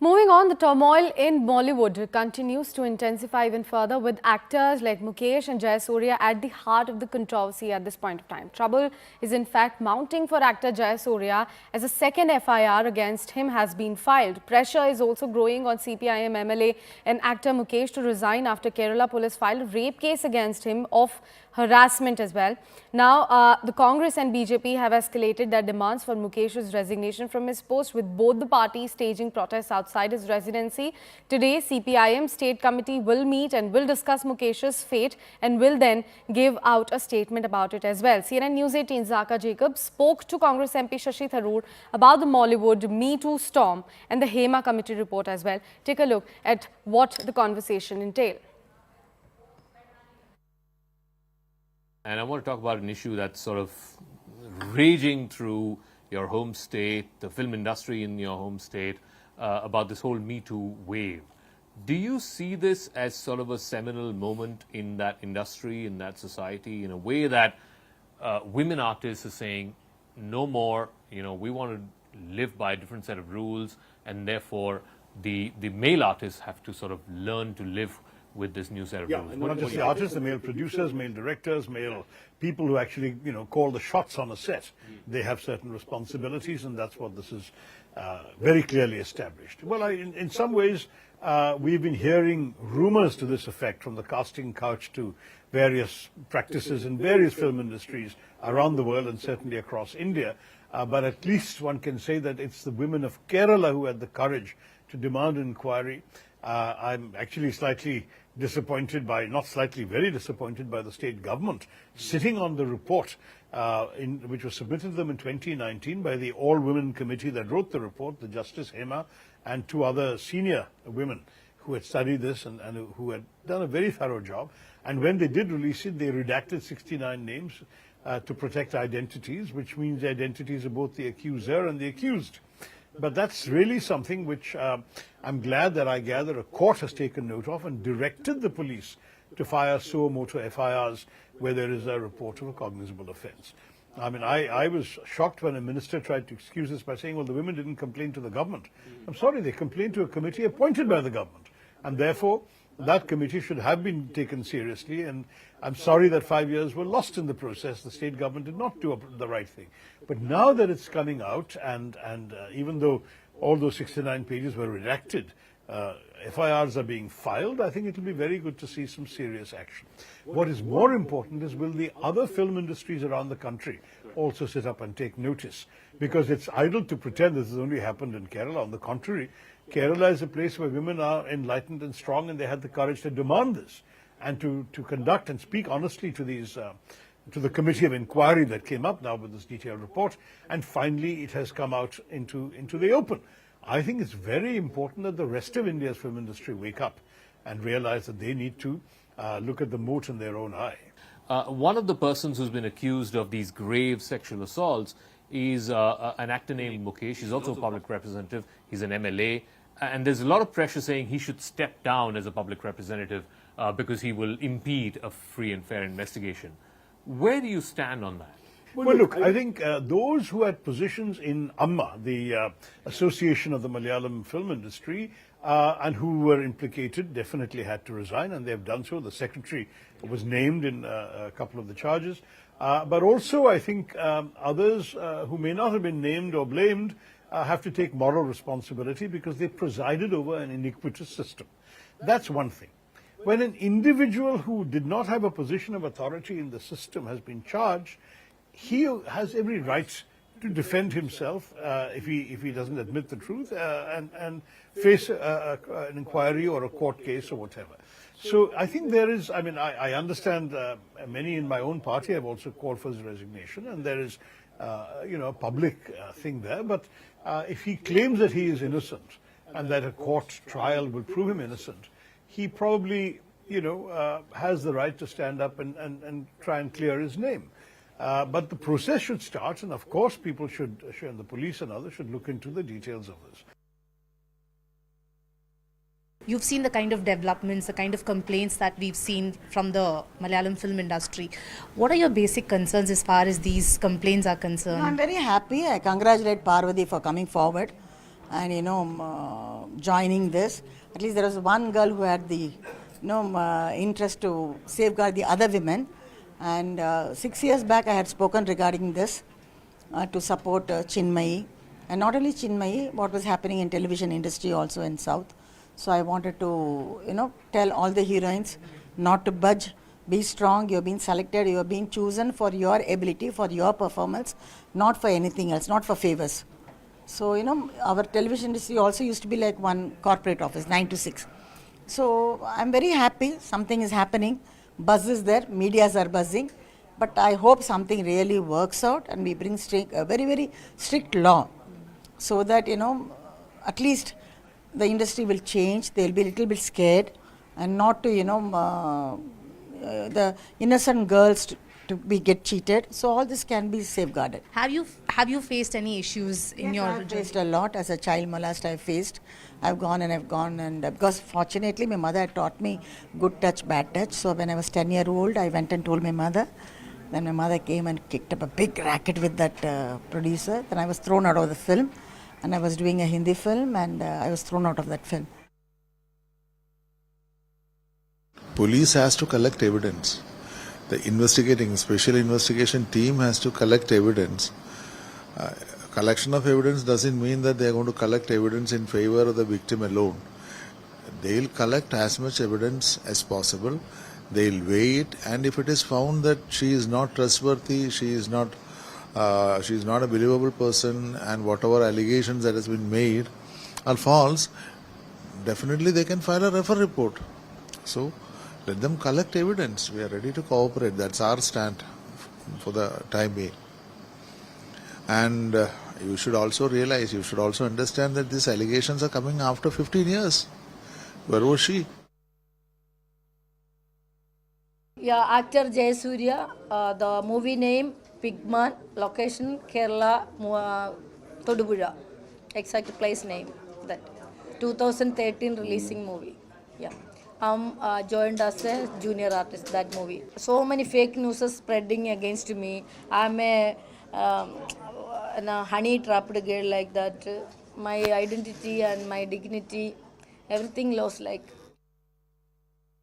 Moving on, the turmoil in Mollywood continues to intensify even further, with actors like Mukesh and Jayasurya at the heart of the controversy at this point of time. Trouble is in fact mounting for actor Jayasurya as a second FIR against him has been filed. Pressure is also growing on CPIM MLA and actor Mukesh to resign after Kerala police filed a rape case against him of harassment as well. Now, the Congress and BJP have escalated their demands for Mukesh's resignation from his post, with both the parties staging protests outside his residency. Today, CPIM State Committee will meet and will discuss Mukesh's fate and will then give out a statement about it as well. CNN News 18's Zaka Jacob spoke to Congress MP Shashi Tharoor about the Mollywood MeToo Storm and the Hema committee report as well. Take a look at what the conversation entailed. And I want to talk about an issue that's sort of raging through your home state, the film industry in your home state, about this whole Me Too wave. Do you see this as sort of a seminal moment in that industry, in that society, in a way that women artists are saying, no more, we want to live by a different set of rules, and therefore the male artists have to sort of learn to live with this new set of rules? And not just the artists, the male producers, male directors, male people who actually, call the shots on a set. They have certain responsibilities, and that's what this is very clearly established. Well, in some ways, we've been hearing rumors to this effect, from the casting couch to various practices in various film industries around the world and certainly across India. But at least one can say that it's the women of Kerala who had the courage to demand an inquiry. I'm actually slightly disappointed very disappointed by the state government sitting on the report which was submitted to them in 2019 by the all-women committee that wrote the report, the Justice Hema and two other senior women who had studied this and who had done a very thorough job. And when they did release it, they redacted 69 names to protect identities, which means the identities of both the accuser and the accused. But that's really something which I'm glad that I gather a court has taken note of and directed the police to fire suo motu FIRs where there is a report of a cognizable offence. I mean, I was shocked when a minister tried to excuse this by saying, well, the women didn't complain to the government. I'm sorry, they complained to a committee appointed by the government. And therefore, that committee should have been taken seriously, and I'm sorry that 5 years were lost in the process. The state government did not do the right thing. But now that it's coming out, and even though all those 69 pages were redacted, FIRs are being filed, I think it will be very good to see some serious action. What is more important is, will the other film industries around the country also sit up and take notice? Because it's idle to pretend this has only happened in Kerala. On the contrary, Kerala is a place where women are enlightened and strong, and they had the courage to demand this and to conduct and speak honestly to these to the committee of inquiry that came up now with this detailed report, and finally it has come out into the open. I think it's very important that the rest of India's film industry wake up and realize that they need to look at the mote in their own eye. One of the persons who's been accused of these grave sexual assaults is an actor named Mukesh. He's also a public representative. He's an MLA. And there's a lot of pressure saying he should step down as a public representative because he will impede a free and fair investigation. Where do you stand on that? Well, look, I think those who had positions in AMMA, the Association of the Malayalam Film Industry, and who were implicated, definitely had to resign, and they've done so. The secretary was named in a couple of the charges. But also, I think others who may not have been named or blamed have to take moral responsibility because they presided over an iniquitous system. That's one thing. When an individual who did not have a position of authority in the system has been charged, he has every right to defend himself if he doesn't admit the truth and face an inquiry or a court case or whatever. So I think there is, I understand many in my own party have also called for his resignation, and there is, a public thing there. But if he claims that he is innocent and that a court trial will prove him innocent, he probably, has the right to stand up and try and clear his name. But the process should start, and of course people should, and the police and others should look into the details of this. You've seen the kind of developments, the kind of complaints that we've seen from the Malayalam film industry. What are your basic concerns as far as these complaints are concerned? I'm very happy. I congratulate Parvati for coming forward. and joining this. At least there was one girl who had the interest to safeguard the other women. And 6 years back I had spoken regarding this to support Chinmayi, and not only Chinmayi, what was happening in television industry also in South. So I wanted to tell all the heroines not to budge, be strong. You're being selected, you're being chosen for your ability, for your performance, not for anything else, not for favors. So our television industry also used to be like one corporate office, 9 to 6. So I'm very happy something is happening. Buzz is there, medias are buzzing, but I hope something really works out and we bring a very, very strict law, so that at least the industry will change. They'll be a little bit scared, and not to the innocent girls to be get cheated. So all this can be safeguarded. Have you faced any issues in your I've faced a lot as a child molest. I've gone, and because fortunately my mother had taught me good touch, bad touch. So when I was 10-year old, I went and told my mother. Then my mother came and kicked up a big racket with that producer. Then I was thrown out of the film, and I was doing a Hindi film, and I was thrown out of that film. Police has to collect evidence. The special investigation team has to collect evidence. Collection of evidence doesn't mean that they are going to collect evidence in favor of the victim alone. They'll collect as much evidence as possible. They'll weigh it, and if it is found that she is not trustworthy, she is not a believable person, and whatever allegations that has been made are false, definitely they can file a refer report. So let them collect evidence. We are ready to cooperate. That's our stand for the time being. And you should also realize, you should also understand that these allegations are coming after 15 years. Where was she? Yeah, actor Jayasurya, the movie name Pigman, location Kerala, Todupuzha, exact place name, that 2013 releasing movie. Yeah, joined as a junior artist that movie. So many fake news spreading against me. I'm a honey trapped girl like that. My identity and my dignity, everything lost like.